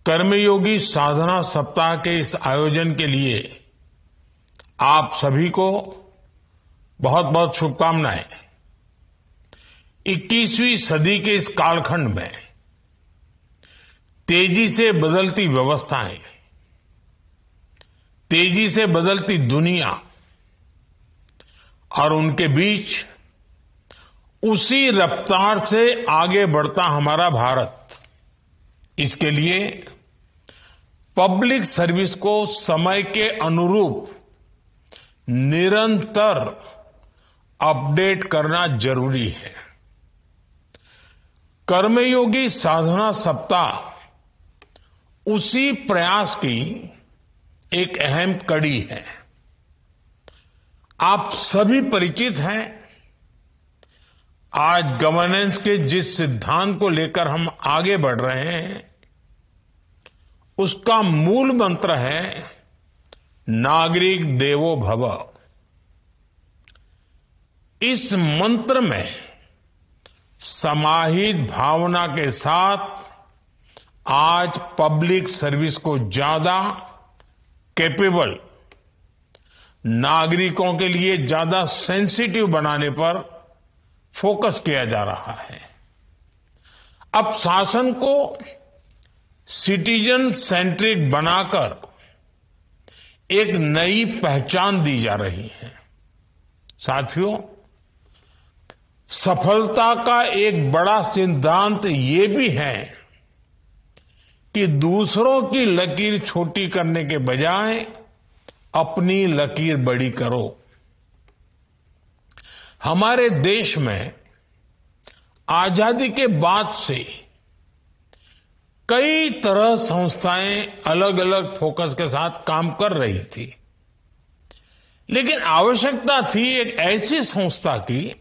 कर्मयोगी साधना सप्ताह के इस आयोजन के लिए आप सभी को बहुत बहुत शुभकामनाएं। 21वीं सदी के इस कालखंड में तेजी से बदलती व्यवस्थाएं, तेजी से बदलती दुनिया और उनके बीच उसी रफ्तार से आगे बढ़ता हमारा भारत, इसके लिए पब्लिक सर्विस को समय के अनुरूप निरंतर अपडेट करना जरूरी है। कर्मयोगी साधना सप्ताह उसी प्रयास की एक अहम कड़ी है। आप सभी परिचित हैं, आज गवर्नेंस के जिस सिद्धांत को लेकर हम आगे बढ़ रहे हैं उसका मूल मंत्र है नागरिक देवो भव। इस मंत्र में समाहित भावना के साथ आज पब्लिक सर्विस को ज्यादा कैपेबल, नागरिकों के लिए ज्यादा सेंसिटिव बनाने पर फोकस किया जा रहा है। अब शासन को सिटीजन सेंट्रिक बनाकर एक नई पहचान दी जा रही है। साथियों, सफलता का एक बड़ा सिद्धांत ये भी है कि दूसरों की लकीर छोटी करने के बजाय अपनी लकीर बड़ी करो। हमारे देश में आजादी के बाद से कई तरह संस्थाएं अलग अलग फोकस के साथ काम कर रही थी, लेकिन आवश्यकता थी एक ऐसी संस्था की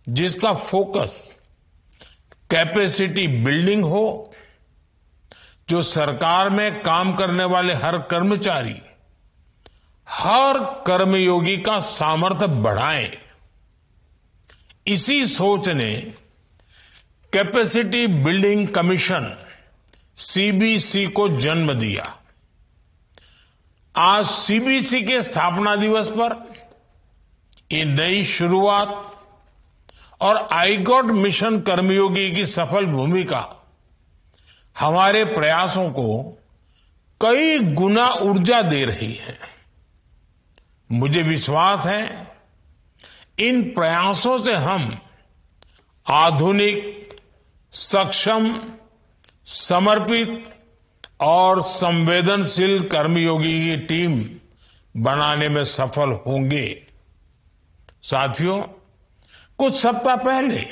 जिसका फोकस कैपेसिटी बिल्डिंग हो, जो सरकार में काम करने वाले हर कर्मचारी, हर कर्मयोगी का सामर्थ्य बढ़ाए। इसी सोच ने कैपेसिटी बिल्डिंग कमीशन सीबीसी को जन्म दिया। आज सीबीसी के स्थापना दिवस पर ये नई शुरुआत और आईगॉट मिशन कर्मयोगी की सफल भूमिका हमारे प्रयासों को कई गुना ऊर्जा दे रही है। मुझे विश्वास है इन प्रयासों से हम आधुनिक, सक्षम, समर्पित और संवेदनशील कर्मयोगी की टीम बनाने में सफल होंगे। साथियों, कुछ सप्ताह पहले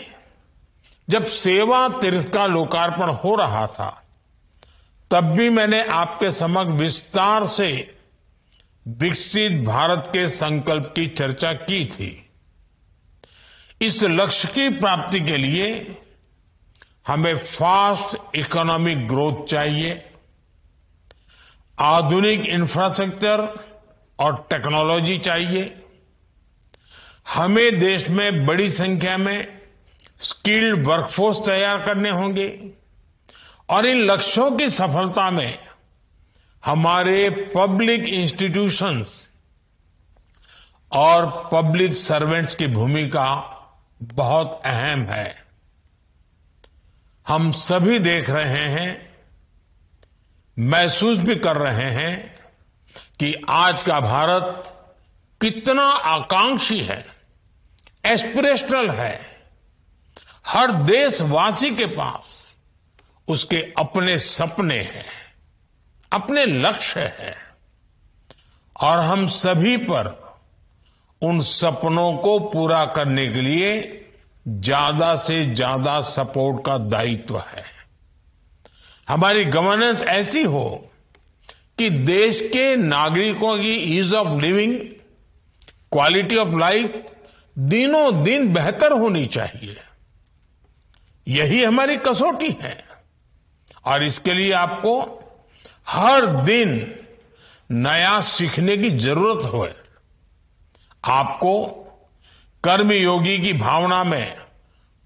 जब सेवा तीर्थ का लोकार्पण हो रहा था, तब भी मैंने आपके समक्ष विस्तार से विकसित भारत के संकल्प की चर्चा की थी। इस लक्ष्य की प्राप्ति के लिए हमें फास्ट इकोनॉमिक ग्रोथ चाहिए, आधुनिक इंफ्रास्ट्रक्चर और टेक्नोलॉजी चाहिए। हमें देश में बड़ी संख्या में स्किल्ड वर्कफोर्स तैयार करने होंगे और इन लक्ष्यों की सफलता में हमारे पब्लिक इंस्टीट्यूशंस और पब्लिक सर्वेंट्स की भूमिका बहुत अहम है। हम सभी देख रहे हैं, महसूस भी कर रहे हैं कि आज का भारत कितना आकांक्षी है, एस्पिरेशनल है। हर देशवासी के पास उसके अपने सपने हैं, अपने लक्ष्य हैं और हम सभी पर उन सपनों को पूरा करने के लिए ज्यादा से ज्यादा सपोर्ट का दायित्व है। हमारी गवर्नेंस ऐसी हो कि देश के नागरिकों की ease of living, quality of life दिनों दिन बेहतर होनी चाहिए। यही हमारी कसौटी है और इसके लिए आपको हर दिन नया सीखने की जरूरत है। आपको कर्मयोगी की भावना में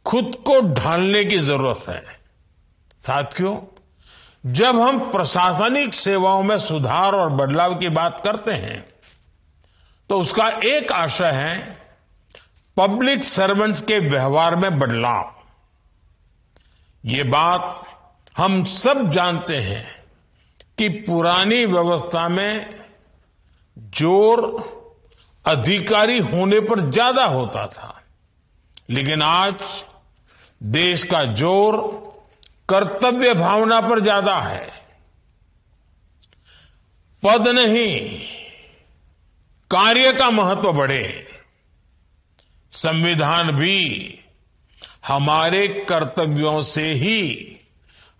खुद को ढालने की जरूरत है। साथियों, जब हम प्रशासनिक सेवाओं में सुधार और बदलाव की बात करते हैं तो उसका एक आशय है पब्लिक सर्वेंट्स के व्यवहार में बदलाव। ये बात हम सब जानते हैं कि पुरानी व्यवस्था में जोर अधिकारी होने पर ज्यादा होता था, लेकिन आज देश का जोर कर्तव्य भावना पर ज्यादा है। पद नहीं, कार्य का महत्व बढ़े। संविधान भी हमारे कर्तव्यों से ही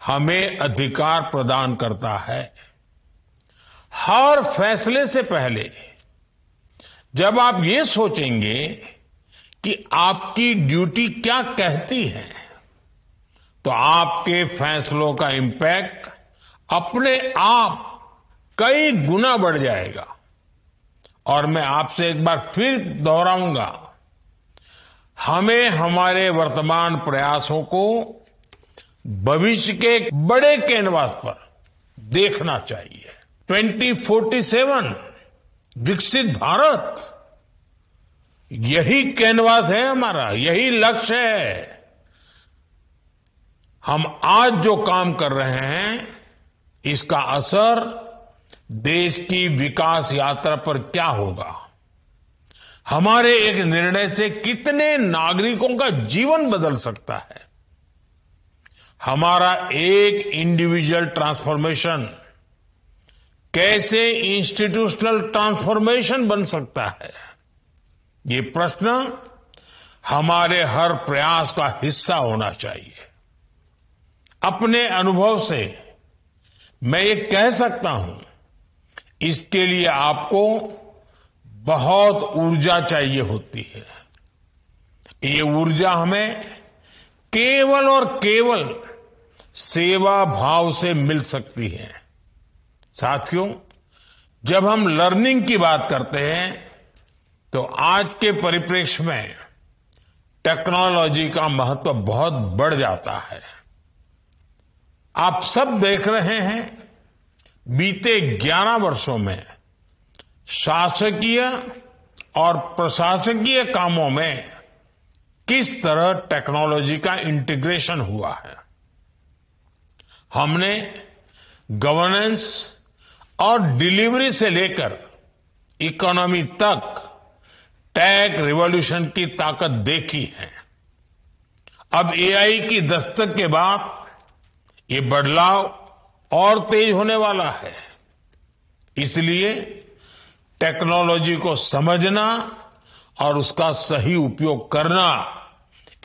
हमें अधिकार प्रदान करता है। हर फैसले से पहले जब आप ये सोचेंगे कि आपकी ड्यूटी क्या कहती है, तो आपके फैसलों का इंपैक्ट अपने आप कई गुना बढ़ जाएगा। और मैं आपसे एक बार फिर दोहराऊंगा, हमें हमारे वर्तमान प्रयासों को भविष्य के बड़े कैनवास पर देखना चाहिए। 2047 विकसित भारत, यही कैनवास है हमारा, यही लक्ष्य है। हम आज जो काम कर रहे हैं, इसका असर देश की विकास यात्रा पर क्या होगा, हमारे एक निर्णय से कितने नागरिकों का जीवन बदल सकता है, हमारा एक इंडिविजुअल ट्रांसफॉर्मेशन कैसे इंस्टीट्यूशनल ट्रांसफॉर्मेशन बन सकता है, ये प्रश्न हमारे हर प्रयास का हिस्सा होना चाहिए। अपने अनुभव से मैं ये कह सकता हूं, इसके लिए आपको बहुत ऊर्जा चाहिए होती है। ये ऊर्जा हमें केवल और केवल सेवा भाव से मिल सकती है। साथियों, जब हम लर्निंग की बात करते हैं तो आज के परिप्रेक्ष्य में टेक्नोलॉजी का महत्व बहुत बढ़ जाता है। आप सब देख रहे हैं, बीते 11 वर्षों में शासकीय और प्रशासकीय कामों में किस तरह टेक्नोलॉजी का इंटीग्रेशन हुआ है। हमने गवर्नेंस और डिलीवरी से लेकर इकोनॉमी तक टेक रिवॉल्यूशन की ताकत देखी है। अब एआई की दस्तक के बाद ये बदलाव और तेज होने वाला है। इसलिए टेक्नोलॉजी को समझना और उसका सही उपयोग करना,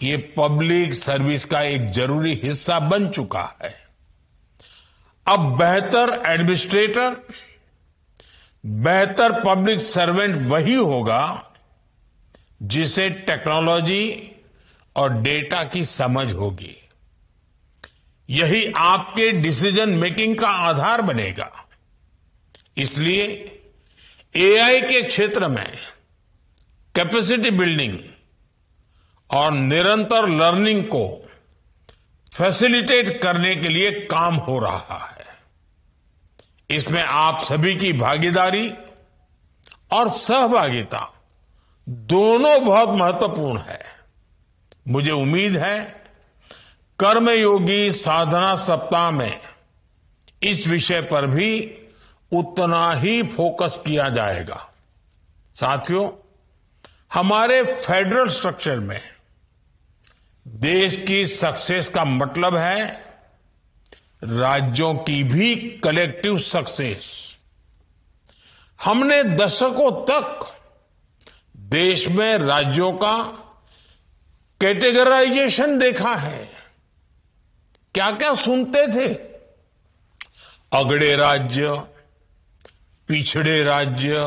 ये पब्लिक सर्विस का एक जरूरी हिस्सा बन चुका है। अब बेहतर एडमिनिस्ट्रेटर, बेहतर पब्लिक सर्वेंट वही होगा जिसे टेक्नोलॉजी और डेटा की समझ होगी। यही आपके डिसीजन मेकिंग का आधार बनेगा। इसलिए एआई के क्षेत्र में कैपेसिटी बिल्डिंग और निरंतर लर्निंग को फैसिलिटेट करने के लिए काम हो रहा है। इसमें आप सभी की भागीदारी और सहभागिता दोनों बहुत महत्वपूर्ण है। मुझे उम्मीद है कर्मयोगी साधना सप्ताह में इस विषय पर भी उतना ही फोकस किया जाएगा। साथियों, हमारे फेडरल स्ट्रक्चर में देश की सक्सेस का मतलब है राज्यों की भी कलेक्टिव सक्सेस। हमने दशकों तक देश में राज्यों का कैटेगराइजेशन देखा है। क्या क्या सुनते थे? अगड़े राज्य, पिछड़े राज्य,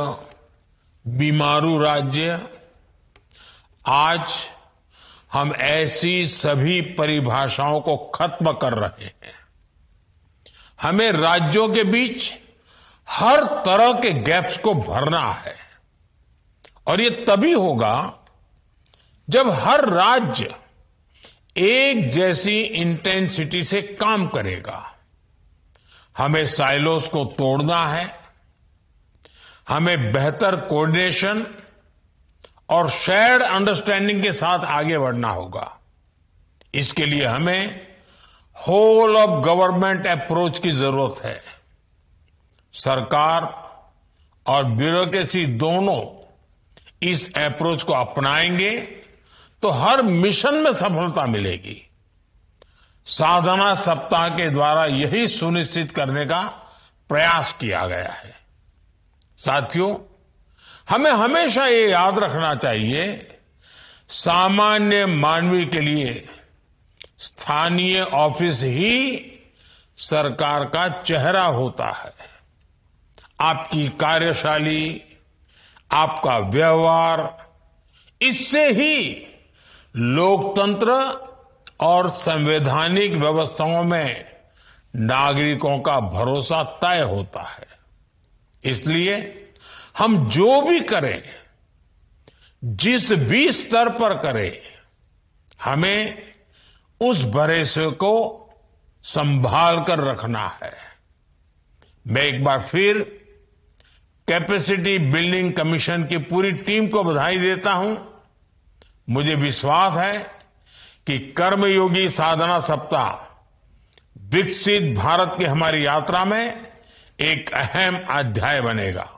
बीमारू राज्य। आज हम ऐसी सभी परिभाषाओं को खत्म कर रहे हैं। हमें राज्यों के बीच हर तरह के गैप्स को भरना है और ये तभी होगा जब हर राज्य एक जैसी इंटेंसिटी से काम करेगा। हमें साइलोस को तोड़ना है, हमें बेहतर कोऑर्डिनेशन और शेयर्ड अंडरस्टैंडिंग के साथ आगे बढ़ना होगा। इसके लिए हमें होल ऑफ गवर्नमेंट अप्रोच की जरूरत है। सरकार और ब्यूरोक्रेसी दोनों इस अप्रोच को अपनाएंगे तो हर मिशन में सफलता मिलेगी। साधना सप्ताह के द्वारा यही सुनिश्चित करने का प्रयास किया गया है। साथियों, हमें हमेशा ये याद रखना चाहिए, सामान्य मानवी के लिए स्थानीय ऑफिस ही सरकार का चेहरा होता है। आपकी कार्यशैली, आपका व्यवहार, इससे ही लोकतंत्र और संवैधानिक व्यवस्थाओं में नागरिकों का भरोसा तय होता है। इसलिए हम जो भी करें, जिस भी स्तर पर करें, हमें उस भरोसे को संभाल कर रखना है। मैं एक बार फिर कैपेसिटी बिल्डिंग कमीशन की पूरी टीम को बधाई देता हूं। मुझे विश्वास है कि कर्मयोगी साधना सप्ताह विकसित भारत की हमारी यात्रा में एक अहम अध्याय बनेगा।